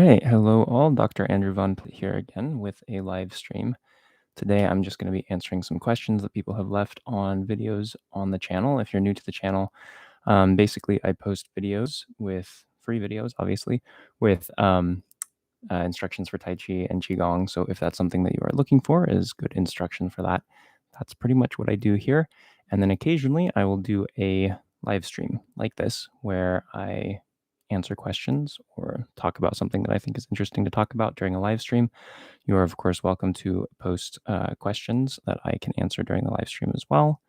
right. Hello, all. Dr. Andrew Von Plitt here again with a live stream. Today, I'm just going to be answering some questions that people have left on videos on the channel. If you're new to the channel, basically, I post videos with free videos, obviously, with instructions for Tai Chi and Qigong. So if that's something that you are looking for, is good instruction for that. That's pretty much what I do here. And then occasionally, I will do a live stream like this, where I answer questions or talk about something that I think is interesting to talk about during a live stream. You are, of course, welcome to post questions that I can answer during the live stream as well.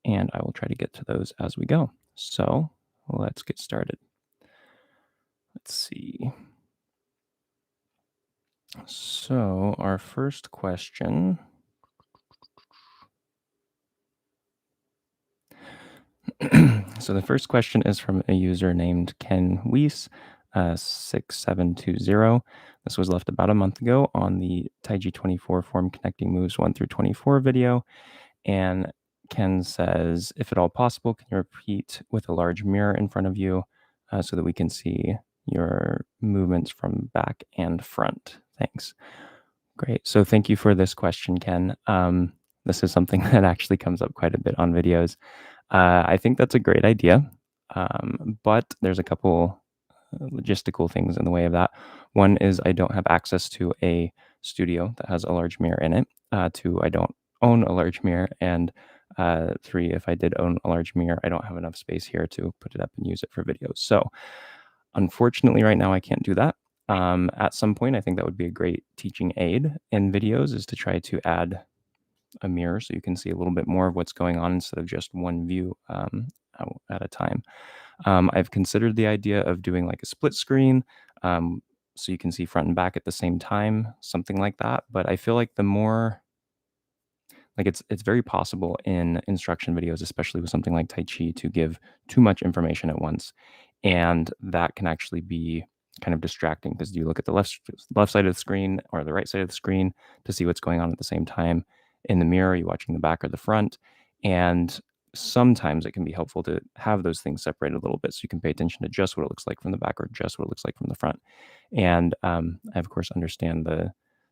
And I will try to get to those as we go. So let's get started. Let's see. So our first question. So the first question is from a user named Ken Weiss, 6720. This was left about a month ago on the Taiji 24 form connecting moves 1 through 24 video. And Ken says, if at all possible, can you repeat with a large mirror in front of you so that we can see your movements from back and front? Thanks. Great. So thank you for this question, Ken. This is something that actually comes up quite a bit on videos. I think that's a great idea, but there's a couple logistical things in the way of that. One is I don't have access to a studio that has a large mirror in it. Two, I don't own a large mirror. And three, if I did own a large mirror, I don't have enough space here to put it up and use it for videos. So unfortunately, right now, I can't do that. At some point, I think that would be a great teaching aid in videos, is to try to add a mirror so you can see a little bit more of what's going on instead of just one view at a time. I've considered the idea of doing like a split screen so you can see front and back at the same time, something like that. But I feel like the more, like it's very possible in instruction videos, especially with something like Tai Chi, to give too much information at once. And that can actually be kind of distracting because you look at the left side of the screen or the right side of the screen to see what's going on at the same time. In the mirror, you're watching the back or the front. And sometimes it can be helpful to have those things separated a little bit so you can pay attention to just what it looks like from the back or just what it looks like from the front. And I, of course, understand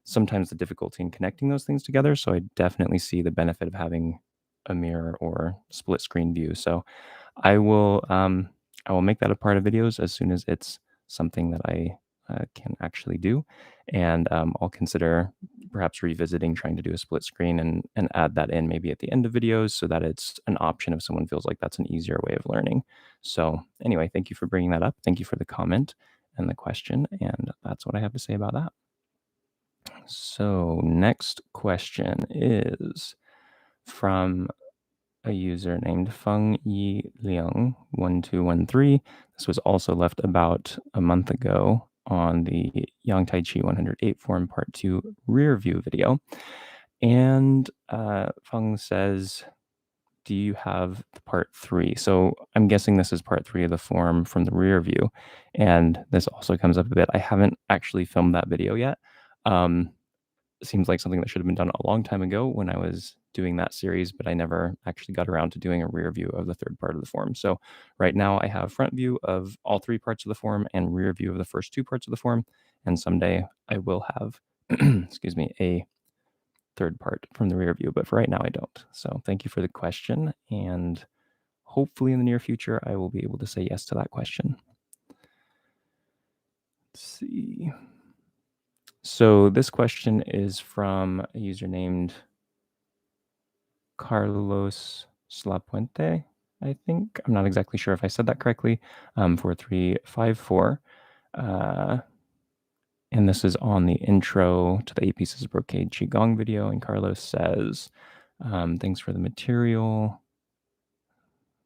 sometimes the difficulty in connecting those things together. So I definitely see the benefit of having a mirror or split screen view. So I will make that a part of videos as soon as it's something that I can actually do. And I'll consider perhaps revisiting trying to do a split screen and add that in maybe at the end of videos so that it's an option if someone feels like that's an easier way of learning. So anyway, thank you for bringing that up. Thank you for the comment and the question. And that's what I have to say about that. So next question is from a user named Feng Yi Liang 1213. This was also left about a month ago on the Yang Tai Chi 108 Form Part 2 rear view video. And Feng says, do you have the Part 3? So I'm guessing this is Part 3 of the form from the rear view. And this also comes up a bit. I haven't actually filmed that video yet. Seems like something that should have been done a long time ago when I was doing that series, but I never actually got around to doing a rear view of the third part of the form. So right now I have front view of all three parts of the form and rear view of the first two parts of the form. And someday I will have, excuse me, a third part from the rear view, but for right now I don't. So thank you for the question. And hopefully in the near future, I will be able to say yes to that question. Let's see. So this question is from a user named Carlos Slapuente, I think. I'm not exactly sure if I said that correctly. 4354. And this is on the intro to the 8 Pieces of Brocade Qigong video. And Carlos says, thanks for the material.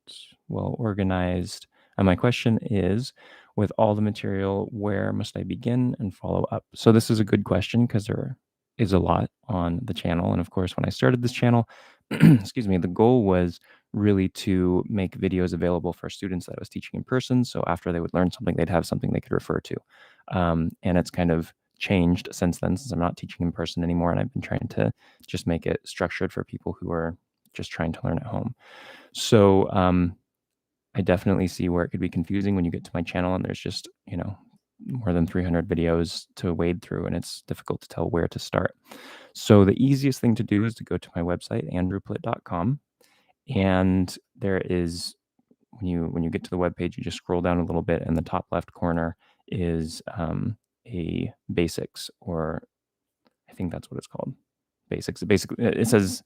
It's well organized. And my question is, with all the material, where must I begin and follow up? So this is a good question because there is a lot on the channel. And of course, when I started this channel, excuse me, the goal was really to make videos available for students that I was teaching in person. So after they would learn something, they'd have something they could refer to. And it's kind of changed since then, since I'm not teaching in person anymore. And I've been trying to just make it structured for people who are just trying to learn at home. So I definitely see where it could be confusing when you get to my channel and there's just, more than 300 videos to wade through, and it's difficult to tell where to start. So the easiest thing to do is to go to my website, andrewplitt.com, and there is when you get to the webpage, you just scroll down a little bit, and the top left corner is a basics, or I think that's what it's called, basics. Basically, it says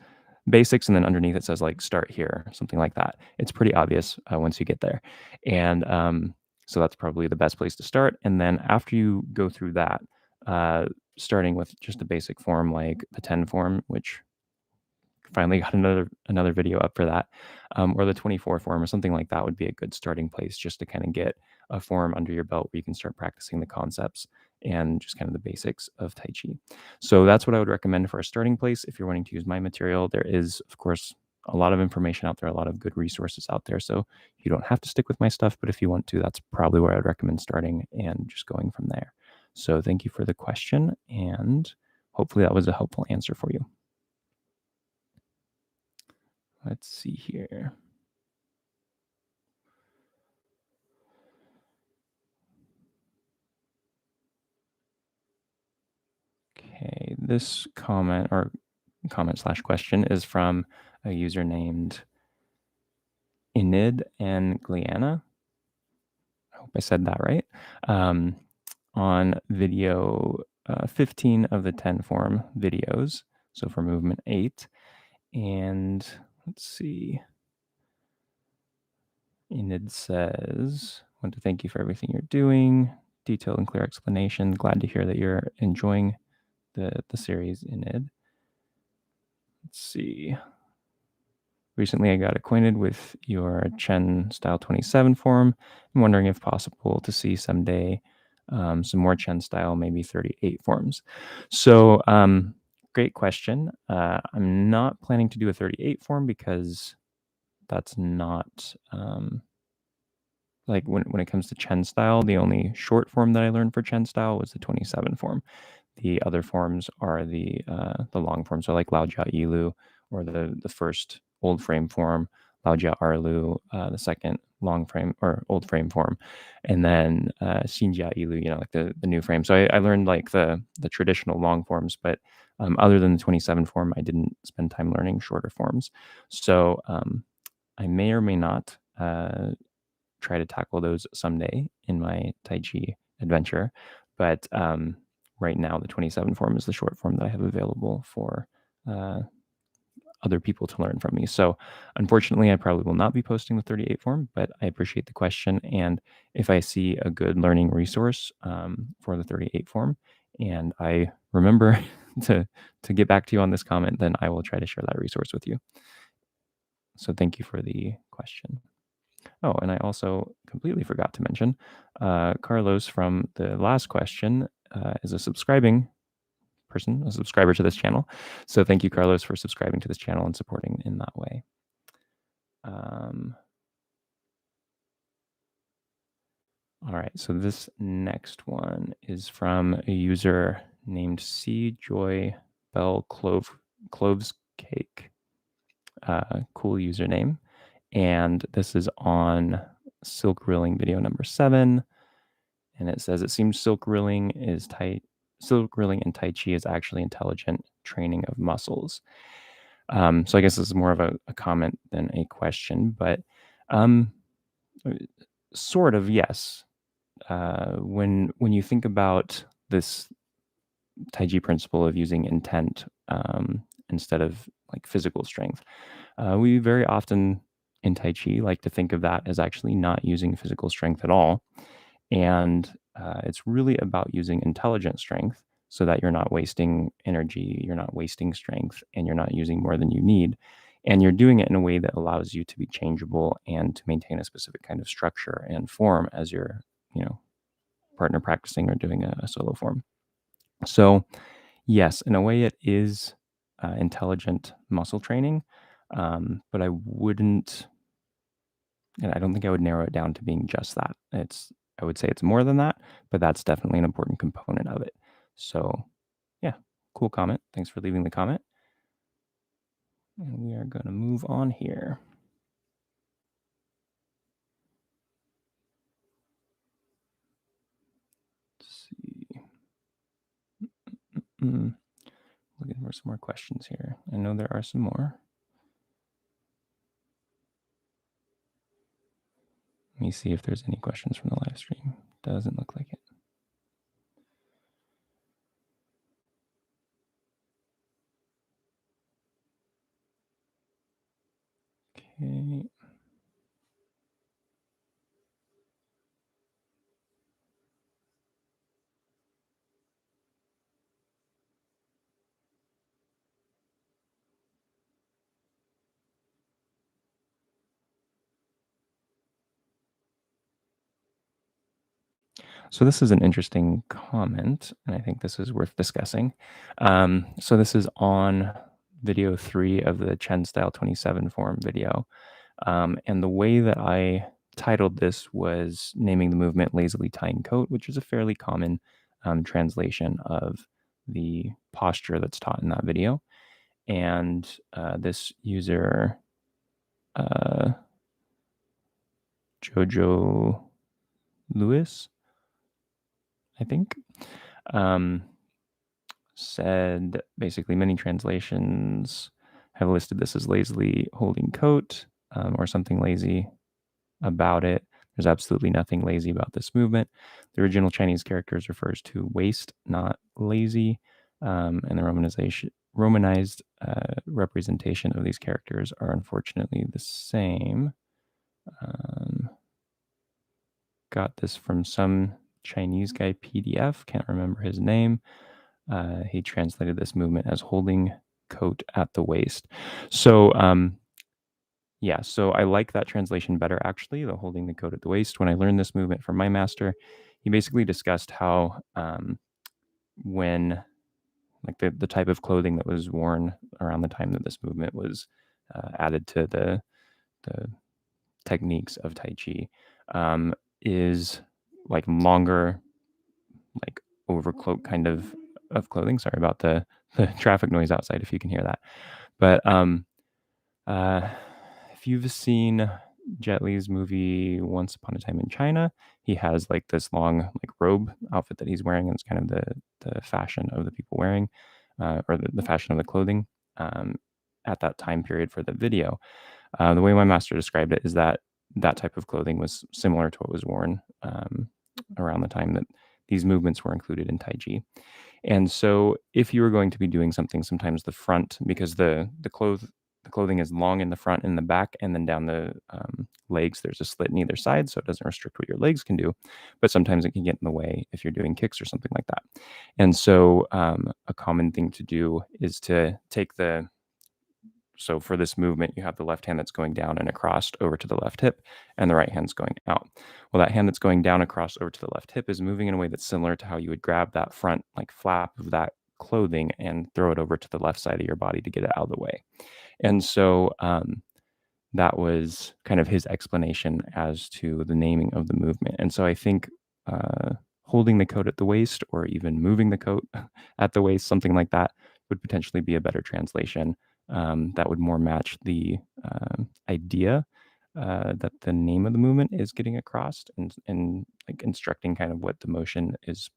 basics, and then underneath it says like start here, something like that. It's pretty obvious once you get there, and so that's probably the best place to start. And then after you go through that, starting with just a basic form like the 10 form, which finally got another video up for that, or the 24 form or something like that would be a good starting place, just to kind of get a form under your belt where you can start practicing the concepts and just kind of the basics of Tai Chi. So that's what I would recommend for a starting place. If you're wanting to use my material, there is, of course, a lot of information out there, a lot of good resources out there. So you don't have to stick with my stuff, but if you want to, that's probably where I'd recommend starting and just going from there. So thank you for the question, and hopefully that was a helpful answer for you. Let's see here. Okay, this comment/question is from a user named Enid and Gliana. I hope I said that right. On video 15 of the 10 form videos, so for movement 8. And let's see. Enid says, I want to thank you for everything you're doing. Detailed and clear explanation. Glad to hear that you're enjoying the series, Enid. Let's see. Recently, I got acquainted with your Chen Style 27 form. I'm wondering if possible to see someday some more Chen Style, maybe 38 forms. So, great question. I'm not planning to do a 38 form because that's not like when it comes to Chen Style, the only short form that I learned for Chen Style was the 27 form. The other forms are the long form, so like Lao Jia Yilu, or the first old frame form, Lao Jia Arlu, the second long frame or old frame form, and then Xin Jia Yilu, like the new frame. So I learned like the traditional long forms, but other than the 27 form, I didn't spend time learning shorter forms. So I may or may not try to tackle those someday in my Tai Chi adventure, but right now the 27 form is the short form that I have available for other people to learn from me. So unfortunately, I probably will not be posting the 38 form, but I appreciate the question. And if I see a good learning resource for the 38 form, and I remember to get back to you on this comment, then I will try to share that resource with you. So thank you for the question. Oh, and I also completely forgot to mention, Carlos from the last question is a subscribing person, a subscriber to this channel. So thank you, Carlos, for subscribing to this channel and supporting in that way. All right, so this next one is from a user named C Joy Bell Cloves Cake. Cool username. And this is on silk rilling video number 7. And it says, it seems silk rilling and Tai Chi is actually intelligent training of muscles. So I guess this is more of a comment than a question, but sort of, yes. When you think about this Taiji principle of using intent instead of like physical strength, we very often in Tai Chi like to think of that as actually not using physical strength at all. And it's really about using intelligent strength so that you're not wasting energy, you're not wasting strength, and you're not using more than you need. And you're doing it in a way that allows you to be changeable and to maintain a specific kind of structure and form as you're, partner practicing or doing a solo form. So yes, in a way it is intelligent muscle training, but I wouldn't, and I don't think I would narrow it down to being just that. I would say it's more than that, but that's definitely an important component of it. So yeah, cool comment. Thanks for leaving the comment. And we are going to move on here. Looking for some more questions here. I know there are some more. Let me see if there's any questions from the live stream. Doesn't look like it. Okay. So this is an interesting comment, and I think this is worth discussing. So this is on video 3 of the Chen Style 27 forum video. And the way that I titled this was naming the movement lazily tying coat, which is a fairly common translation of the posture that's taught in that video. And this user, Jojo Lewis, I think, said basically many translations have listed this as lazily holding coat or something lazy about it. There's absolutely nothing lazy about this movement. The original Chinese characters refers to waist, not lazy, and the romanized representation of these characters are unfortunately the same. Got this from some Chinese guy PDF, can't remember his name. He translated this movement as holding coat at the waist. So, yeah, so I like that translation better, actually, the holding the coat at the waist. When I learned this movement from my master, he basically discussed how when like the type of clothing that was worn around the time that this movement was added to the techniques of Tai Chi is like longer, like overcloak kind of clothing. Sorry about the traffic noise outside if you can hear that. But if you've seen Jet Li's movie Once Upon a Time in China, he has like this long like robe outfit that he's wearing, and it's kind of the fashion of the people wearing, or the fashion of the clothing at that time period for the video. The way my master described it is that that type of clothing was similar to what was worn around the time that these movements were included in Taiji. And so if you were going to be doing something, sometimes the front, because the clothing is long in the front and in the back, and then down the legs, there's a slit in either side, so it doesn't restrict what your legs can do. But sometimes it can get in the way if you're doing kicks or something like that. And so a common thing to do is to take so for this movement, you have the left hand that's going down and across over to the left hip, and the right hand's going out. Well, that hand that's going down across over to the left hip is moving in a way that's similar to how you would grab that front like flap of that clothing and throw it over to the left side of your body to get it out of the way. And so that was kind of his explanation as to the naming of the movement. And so I think holding the coat at the waist, or even moving the coat at the waist, something like that, would potentially be a better translation that would more match the idea that the name of the movement is getting across, and like instructing kind of what the motion is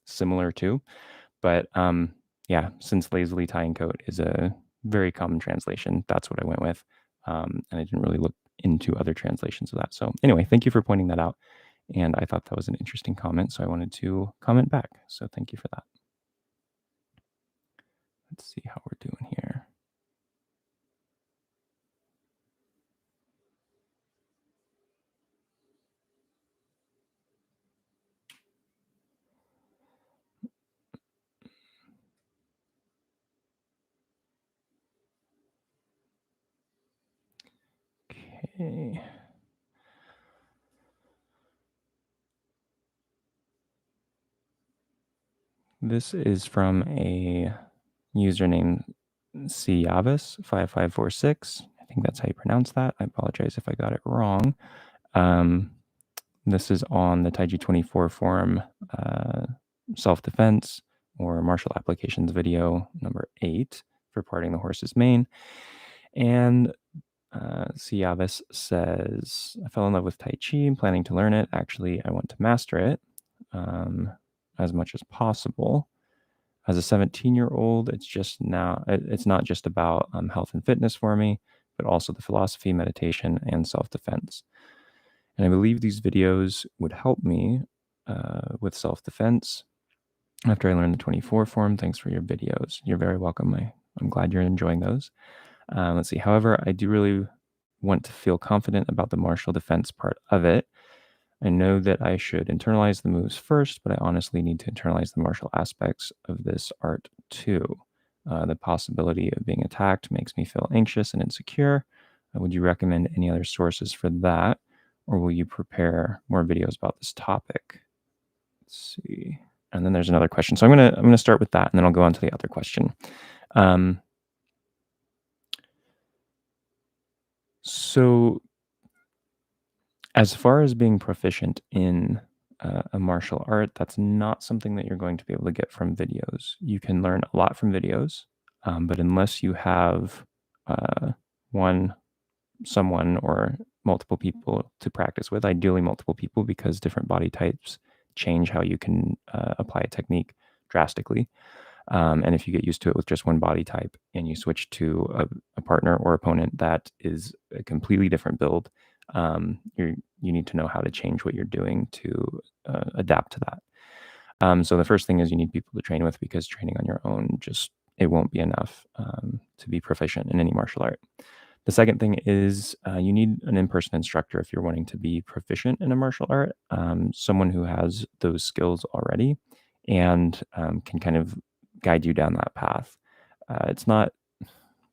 similar to. But yeah, since lazily tying coat is a very common translation, that's what I went with. And I didn't really look into other translations of that. So anyway, thank you for pointing that out. And I thought that was an interesting comment, so I wanted to comment back. So thank you for that. Let's see how we're doing here. Okay. This is from a username Ciavis5546. I think that's how you pronounce that. I apologize if I got it wrong. This is on the Taiji 24 forum self-defense or martial applications video number 8 for parting the horse's mane. And Ciavis says, I fell in love with Tai Chi and planning to learn it. Actually, I want to master it as much as possible. As a 17-year-old, it's not just about health and fitness for me, but also the philosophy, meditation, and self-defense. And I believe these videos would help me with self-defense after I learned the 24 form. Thanks for your videos. You're very welcome. I'm glad you're enjoying those. Let's see. However, I do really want to feel confident about the martial defense part of it. I know that I should internalize the moves first, but I honestly need to internalize the martial aspects of this art too. The possibility of being attacked makes me feel anxious and insecure. Would you recommend any other sources for that? Or will you prepare more videos about this topic? Let's see. And then there's another question. So I'm gonna start with that, and then I'll go on to the other question. So as far as being proficient in a martial art, that's not something that you're going to be able to get from videos. You can learn a lot from videos, but unless you have uh, someone or multiple people to practice with, ideally multiple people, because different body types change how you can apply a technique drastically. And if you get used to it with just one body type and you switch to a partner or opponent that is a completely different build, you need to know how to change what you're doing to adapt to that. So the first thing is you need people to train with, because training on your own it won't be enough to be proficient in any martial art. The second thing is you need an in-person instructor if you're wanting to be proficient in a martial art, someone who has those skills already and can kind of guide you down that path. It's not,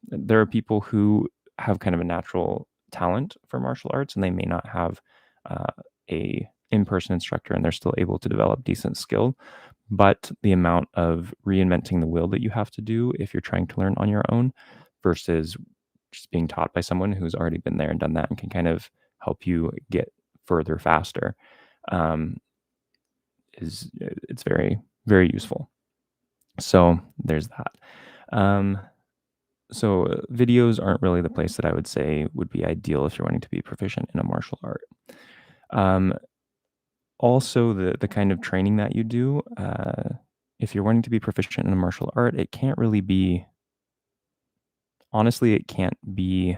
there are people who have kind of a natural talent for martial arts and they may not have uh, a in-person instructor and they're still able to develop decent skill, but the amount of reinventing the wheel that you have to do if you're trying to learn on your own versus just being taught by someone who's already been there and done that and can kind of help you get further faster um, it's very, very useful. So there's that. So videos aren't really the place that I would say would be ideal if you're wanting to be proficient in a martial art. Um, Also, the kind of training that you do, if you're wanting to be proficient in a martial art, honestly, it can't be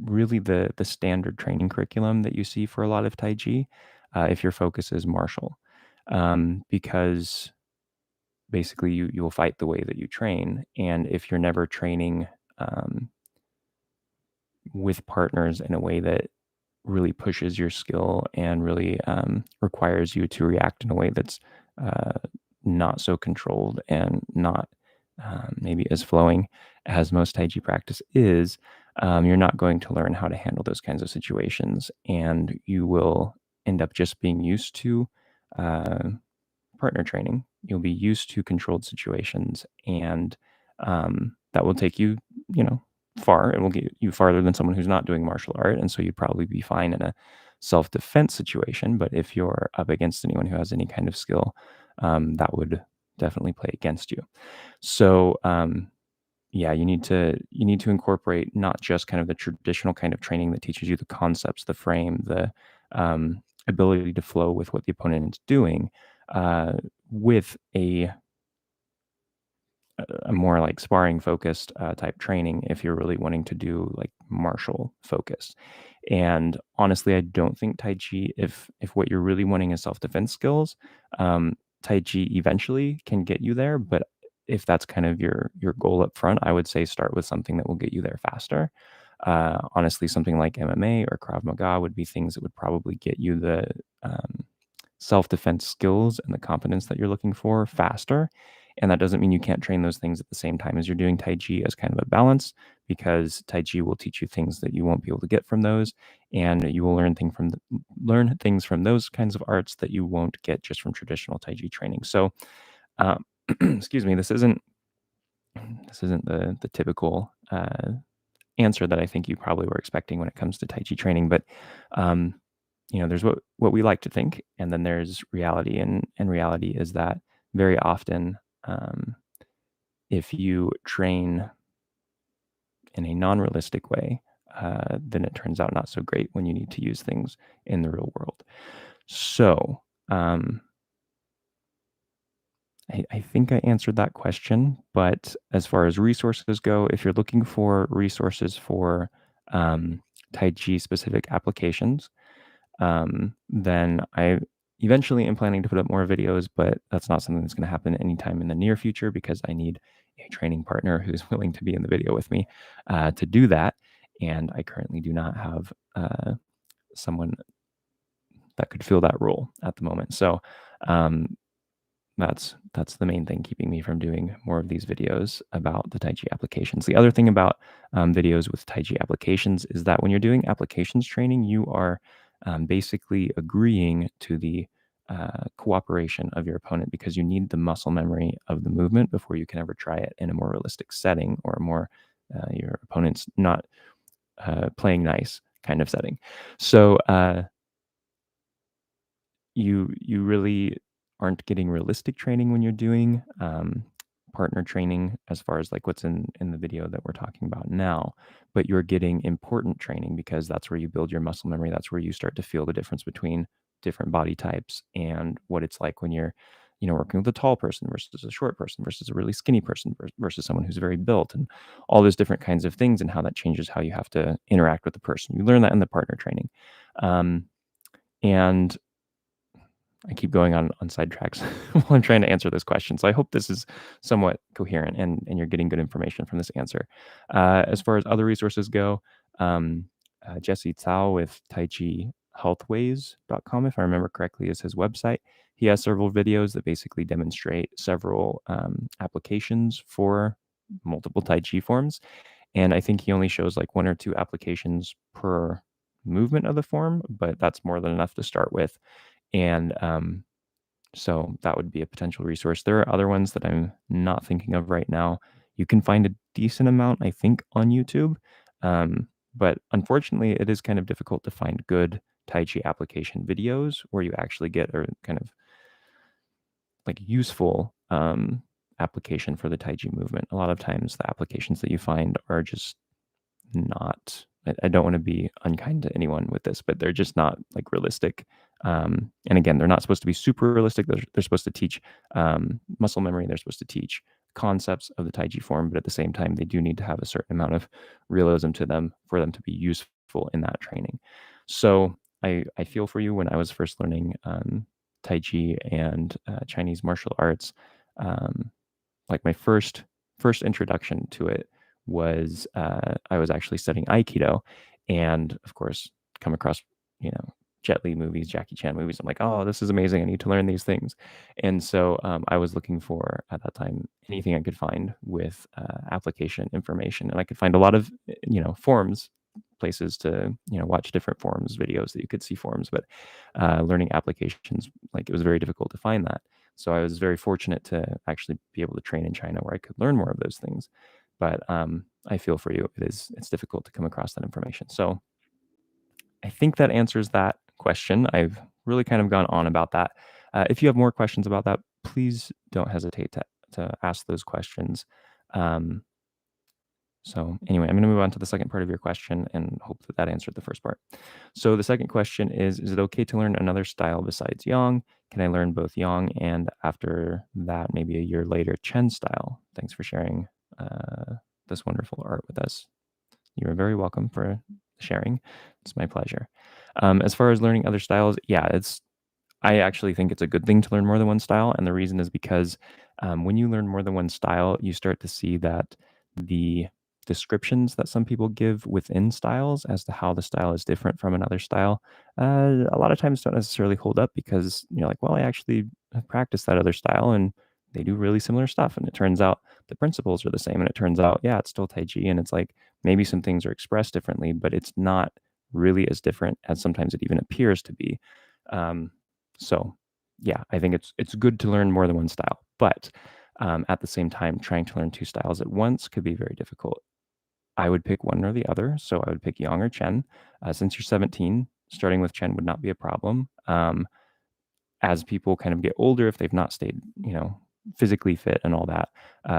really the standard training curriculum that you see for a lot of Taiji, if your focus is martial. Because basically you will fight the way that you train, and if you're never training um, with partners in a way that really pushes your skill and really requires you to react in a way that's uh, not so controlled and not maybe as flowing as most Taiji practice is, you're not going to learn how to handle those kinds of situations. And you will end up just being used to uh, partner training. You'll be used to controlled situations, and that will take you, far. It will get you farther than someone who's not doing martial art, and so you'd probably be fine in a self-defense situation. But if you're up against anyone who has any kind of skill, that would definitely play against you. So yeah, you need to incorporate not just kind of the traditional kind of training that teaches you the concepts, the frame, the ability to flow with what the opponent is doing, uh, with a more like sparring focused type training if you're really wanting to do like martial focus. And honestly, I don't think Tai Chi, if what you're really wanting is self-defense skills, Tai Chi eventually can get you there. But if that's kind of your goal up front, I would say start with something that will get you there faster. Honestly, something like MMA or Krav Maga would be things that would probably get you the um, self-defense skills and the confidence that you're looking for faster. And that doesn't mean you can't train those things at the same time as you're doing Tai Chi as kind of a balance, because Tai Chi will teach you things that you won't be able to get from those, and you will learn things from those kinds of arts that you won't get just from traditional Tai Chi training. So, um, excuse me, this isn't the typical answer that I think you probably were expecting when it comes to Tai Chi training, but um, there's what we like to think, and then there's reality, and reality is that very often, um, if you train in a non-realistic way, then it turns out not so great when you need to use things in the real world. So, um, I think I answered that question, but as far as resources go, if you're looking for resources for Tai Chi specific applications, then I eventually am planning to put up more videos, but that's not something that's going to happen anytime in the near future because I need a training partner who's willing to be in the video with me to do that. And I currently do not have someone that could fill that role at the moment. So um, that's the main thing keeping me from doing more of these videos about the Taiji applications. The other thing about videos with Taiji applications is that when you're doing applications training, you are basically agreeing to the cooperation of your opponent because you need the muscle memory of the movement before you can ever try it in a more realistic setting or a more your opponent's not playing nice kind of setting. So you really aren't getting realistic training when you're doing partner training as far as like what's in the video that we're talking about now, but you're getting important training because that's where you build your muscle memory. That's where you start to feel the difference between different body types and what it's like when you're working with a tall person versus a short person versus a really skinny person versus someone who's very built, and all those different kinds of things, and how that changes how you have to interact with the person. You learn that in the partner training. And I keep going on sidetracks while I'm trying to answer this question. So I hope this is somewhat coherent and you're getting good information from this answer. As far as other resources go, Jesse Tsao with taijihealthways.com, if I remember correctly, is his website. He has several videos that basically demonstrate several applications for multiple Tai Chi forms. And I think he only shows like one or two applications per movement of the form, but that's more than enough to start with. And so that would be a potential resource. There are other ones that I'm not thinking of right now. You can find a decent amount, I think, on YouTube. But unfortunately, it is kind of difficult to find good Tai Chi application videos where you actually get a kind of like useful application for the Tai Chi movement. A lot of times the applications that you find are just not, I don't want to be unkind to anyone with this, but they're just not like realistic. And again, they're not supposed to be super realistic. They're supposed to teach muscle memory. They're supposed to teach concepts of the Taiji form, but at the same time, they do need to have a certain amount of realism to them for them to be useful in that training. So I feel for you. When I was first learning Taiji and Chinese martial arts, like my first introduction to it was I was actually studying Aikido, and of course, come across Jet Li movies, Jackie Chan movies. I'm like, oh, this is amazing! I need to learn these things, and so I was looking for at that time anything I could find with application information, and I could find a lot of forums, places to watch different forums videos that you could see forums, but learning applications, like, it was very difficult to find that. So I was very fortunate to actually be able to train in China where I could learn more of those things. But I feel for you. It's difficult to come across that information. So I think that answers that question. I've really kind of gone on about that. If you have more questions about that, please don't hesitate to ask those questions. So anyway, I'm going to move on to the second part of your question and hope that that answered the first part. So the second question is it okay to learn another style besides Yang? Can I learn both Yang and after that, maybe a year later, Chen style? Thanks for sharing this wonderful art with us. You are very welcome for sharing. It's my pleasure. As far as learning other styles, yeah, I actually think it's a good thing to learn more than one style. And the reason is because when you learn more than one style, you start to see that the descriptions that some people give within styles as to how the style is different from another style, a lot of times don't necessarily hold up because you're like, well, I actually have practiced that other style and they do really similar stuff. And it turns out the principles are the same. And it turns out, yeah, it's still Tai Chi. And it's like maybe some things are expressed differently, but it's not really as different as sometimes it even appears to be. So yeah, I think it's good to learn more than one style, but at the same time, trying to learn two styles at once could be very difficult. I would pick one or the other. So I would pick Yang or Chen. Since you're 17, starting with Chen would not be a problem. As people kind of get older, if they've not stayed, physically fit and all that,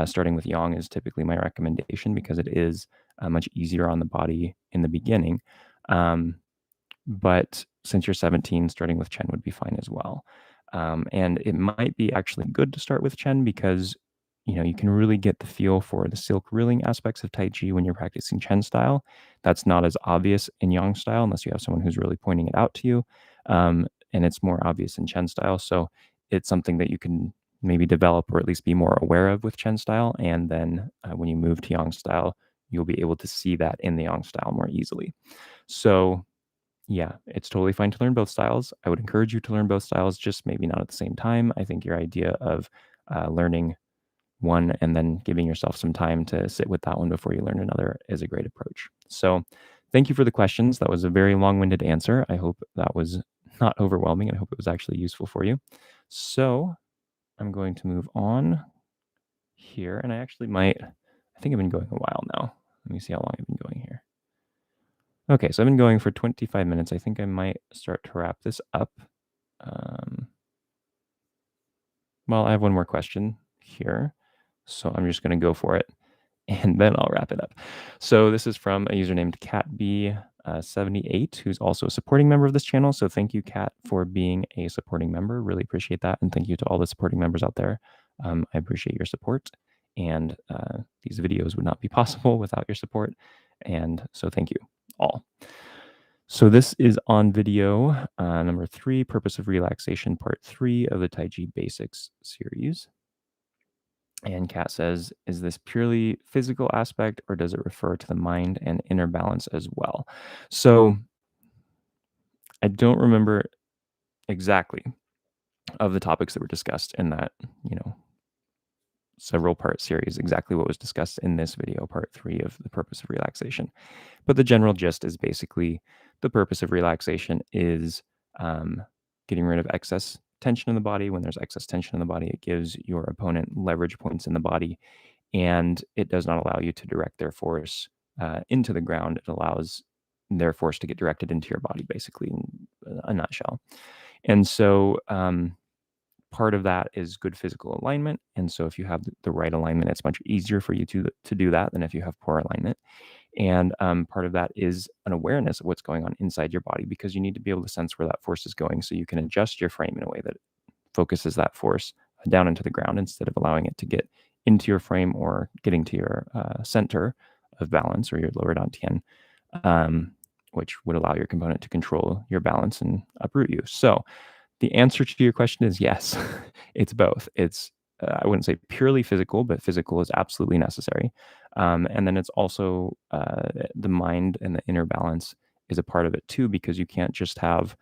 starting with Yang is typically my recommendation because it is much easier on the body in the beginning. But since you're 17, starting with Chen would be fine as well. And it might be actually good to start with Chen because you can really get the feel for the silk reeling aspects of Tai Chi when you're practicing Chen style. That's not as obvious in Yang style unless you have someone who's really pointing it out to you. And it's more obvious in Chen style. So it's something that you can maybe develop or at least be more aware of with Chen style. And then when you move to Yang style, you'll be able to see that in the Yang style more easily. So yeah, it's totally fine to learn both styles. I would encourage you to learn both styles, just maybe not at the same time. I think your idea of learning one and then giving yourself some time to sit with that one before you learn another is a great approach. So thank you for the questions. That was a very long-winded answer. I hope that was not overwhelming, and I hope it was actually useful for you. So I'm going to move on here, and I think I've been going a while now. Let me see how long I've been going here. Okay, so I've been going for 25 minutes. I think I might start to wrap this up. Well, I have one more question here, so I'm just going to go for it, and then I'll wrap it up. So this is from a user named CatB78, who's also a supporting member of this channel. So thank you, Cat, for being a supporting member. Really appreciate that, and thank you to all the supporting members out there. I appreciate your support, and these videos would not be possible without your support, and so thank you all. So this is on video number 3, Purpose of Relaxation, part 3 of the Taiji Basics series. And Kat says, is this purely physical aspect or does it refer to the mind and inner balance as well? So I don't remember exactly of the topics that were discussed in that, several part series, exactly what was discussed in this video, part 3 of the Purpose of Relaxation. But the general gist is basically the purpose of relaxation is getting rid of excess tension in the body. When there's excess tension in the body, it gives your opponent leverage points in the body, and it does not allow you to direct their force into the ground. It allows their force to get directed into your body, basically, in a nutshell. And so part of that is good physical alignment. And so if you have the right alignment, it's much easier for you to do that than if you have poor alignment. And part of that is an awareness of what's going on inside your body, because you need to be able to sense where that force is going so you can adjust your frame in a way that focuses that force down into the ground instead of allowing it to get into your frame or getting to your center of balance or your lower dantian, which would allow your component to control your balance and uproot you. So the answer to your question is yes. It's both. It's I wouldn't say purely physical, but physical is absolutely necessary. And then it's also the mind and the inner balance is a part of it too, because you can't just have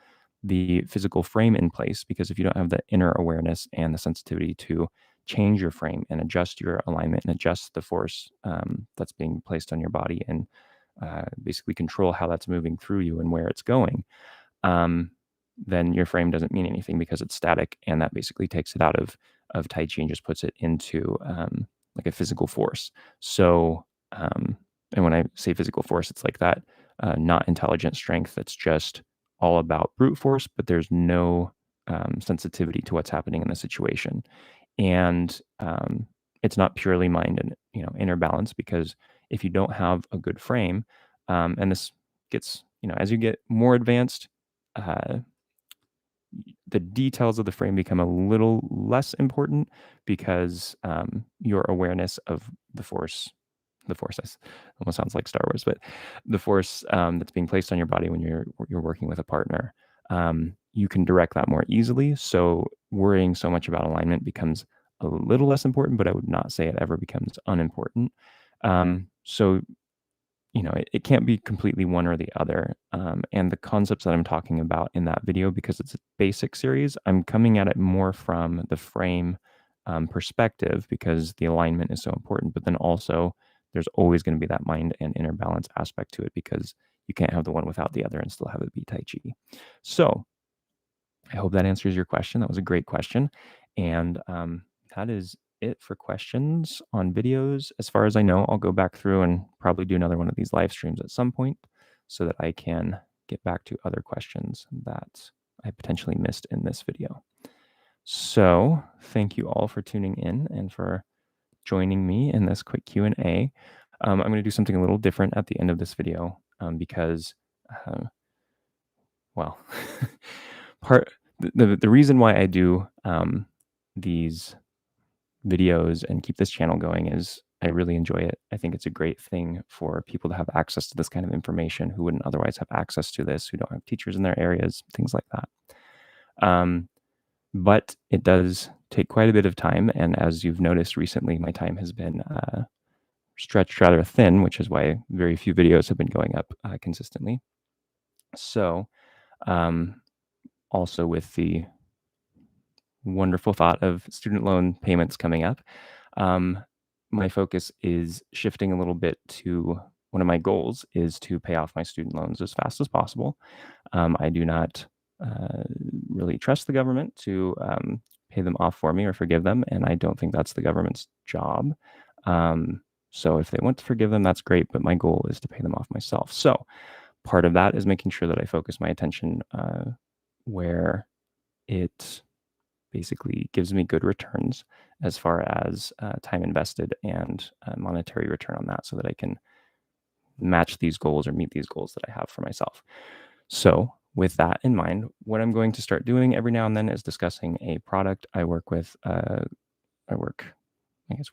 the physical frame in place, because if you don't have the inner awareness and the sensitivity to change your frame and adjust your alignment and adjust the force that's being placed on your body and basically control how that's moving through you and where it's going, then your frame doesn't mean anything because it's static, and that basically takes it out of Tai Chi and just puts it into like a physical force. So, and when I say physical force, it's like that not intelligent strength that's just all about brute force, but there's no sensitivity to what's happening in the situation. And it's not purely mind and inner balance, because if you don't have a good frame, and this gets as you get more advanced, the details of the frame become a little less important, because your awareness of the force almost sounds like Star Wars, but the force that's being placed on your body when you're working with a partner, you can direct that more easily. So worrying so much about alignment becomes a little less important, but I would not say it ever becomes unimportant. So it can't be completely one or the other. And the concepts that I'm talking about in that video, because it's a basic series, I'm coming at it more from the frame perspective, because the alignment is so important. But then also, there's always going to be that mind and inner balance aspect to it, because you can't have the one without the other and still have it be Tai Chi. So I hope that answers your question. That was a great question. And that is it for questions on videos. As far as I know, I'll go back through and probably do another one of these live streams at some point so that I can get back to other questions that I potentially missed in this video. So thank you all for tuning in and for joining me in this quick Q&A. I'm going to do something a little different at the end of this video because, well, the reason why I do these videos and keep this channel going is I really enjoy it. I think it's a great thing for people to have access to this kind of information who wouldn't otherwise have access to this, who don't have teachers in their areas, things like that. But it does take quite a bit of time. And as you've noticed recently, my time has been stretched rather thin, which is why very few videos have been going up consistently. So also with the wonderful thought of student loan payments coming up, my focus is shifting a little bit to one of my goals is to pay off my student loans as fast as possible. I do not really trust the government to pay them off for me or forgive them, and I don't think that's the government's job. So if they want to forgive them, that's great, but my goal is to pay them off myself. So part of that is making sure that I focus my attention where it basically gives me good returns as far as time invested and monetary return on that so that I can match these goals or meet these goals that I have for myself. So with that in mind, what I'm going to start doing every now and then is discussing a product I work with.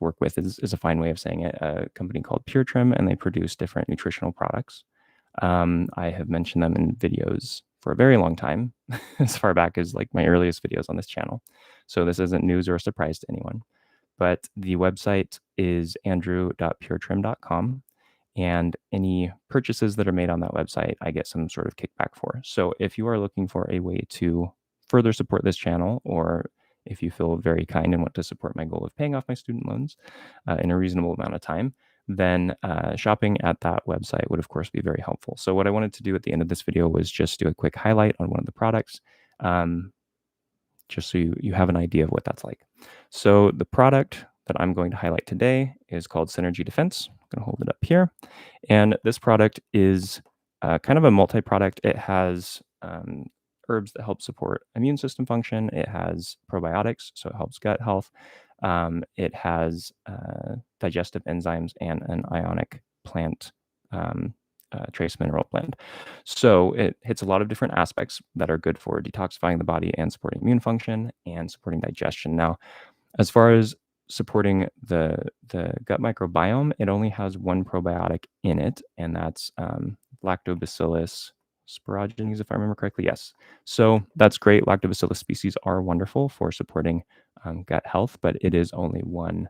Work with is a fine way of saying it, a company called Pure Trim, and they produce different nutritional products. I have mentioned them in videos for a very long time, as far back as like my earliest videos on this channel. So this isn't news or a surprise to anyone. But the website is andrew.puretrim.com. And any purchases that are made on that website, I get some sort of kickback for. So if you are looking for a way to further support this channel, or if you feel very kind and want to support my goal of paying off my student loans in a reasonable amount of time, then shopping at that website would, of course, be very helpful. So what I wanted to do at the end of this video was just do a quick highlight on one of the products, just so you have an idea of what that's like. So the product that I'm going to highlight today is called Synergy Defense. I'm going to hold it up here. And this product is kind of a multi-product. It has herbs that help support immune system function. It has probiotics, so it helps gut health. It has digestive enzymes and an ionic plant trace mineral blend. So it hits a lot of different aspects that are good for detoxifying the body and supporting immune function and supporting digestion. Now, as far as supporting the gut microbiome, it only has one probiotic in it, and that's Lactobacillus sporogenes, if I remember correctly. Yes. So that's great. Lactobacillus species are wonderful for supporting gut health, but it is only one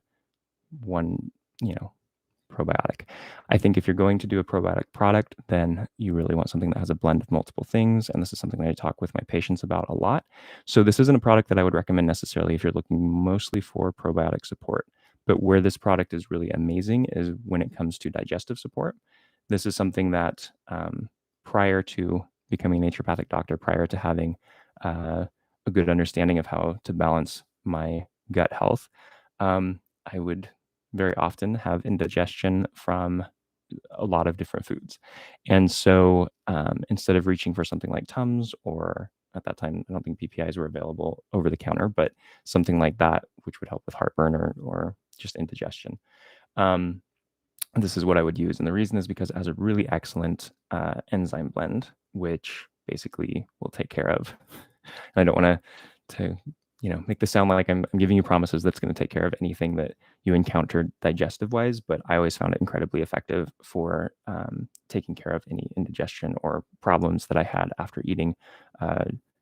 probiotic. I think if you're going to do a probiotic product, then you really want something that has a blend of multiple things. And this is something that I talk with my patients about a lot. So this isn't a product that I would recommend necessarily if you're looking mostly for probiotic support. But where this product is really amazing is when it comes to digestive support. This is something that prior to becoming a naturopathic doctor, prior to having a good understanding of how to balance my gut health, I would very often have indigestion from a lot of different foods. And so instead of reaching for something like Tums, or at that time, I don't think PPIs were available over the counter, but something like that, which would help with heartburn or just indigestion. This is what I would use. And the reason is because it has a really excellent enzyme blend, which basically will take care of, and I don't want to make this sound like I'm giving you promises that's going to take care of anything that you encountered digestive wise, but I always found it incredibly effective for taking care of any indigestion or problems that I had after eating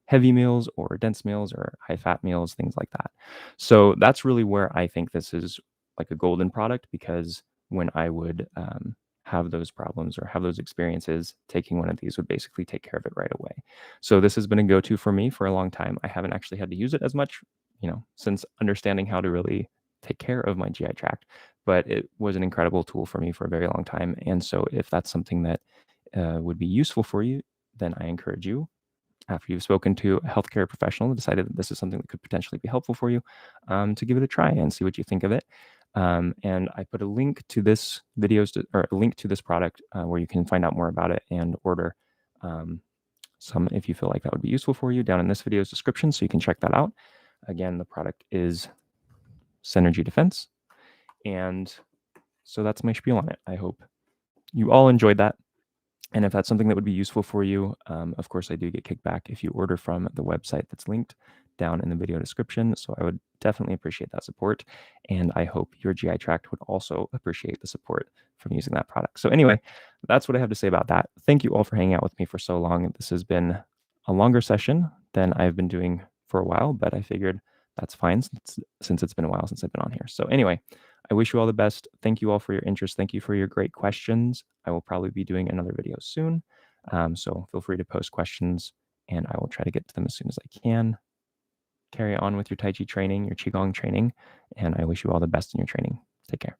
heavy meals or dense meals or high fat meals, things like that. So that's really where I think this is like a golden product, because when I would have those problems or have those experiences, taking one of these would basically take care of it right away. So this has been a go-to for me for a long time. I haven't actually had to use it as much, since understanding how to really take care of my GI tract, but it was an incredible tool for me for a very long time. And so if that's something that would be useful for you, then I encourage you, after you've spoken to a healthcare professional and decided that this is something that could potentially be helpful for you, to give it a try and see what you think of it. And I put a link to this or a link to this product where you can find out more about it and order some if you feel like that would be useful for you down in this video's description, so you can check that out. Again, the product is Synergy Defense. And so that's my spiel on it. I hope you all enjoyed that. And if that's something that would be useful for you, of course, I do get kickback if you order from the website that's linked down in the video description. So I would definitely appreciate that support. And I hope your GI tract would also appreciate the support from using that product. So anyway, that's what I have to say about that. Thank you all for hanging out with me for so long. This has been a longer session than I've been doing for a while, but I figured that's fine since it's been a while since I've been on here. So anyway, I wish you all the best. Thank you all for your interest. Thank you for your great questions. I will probably be doing another video soon. So feel free to post questions and I will try to get to them as soon as I can. Carry on with your Tai Chi training, your Qigong training, and I wish you all the best in your training. Take care.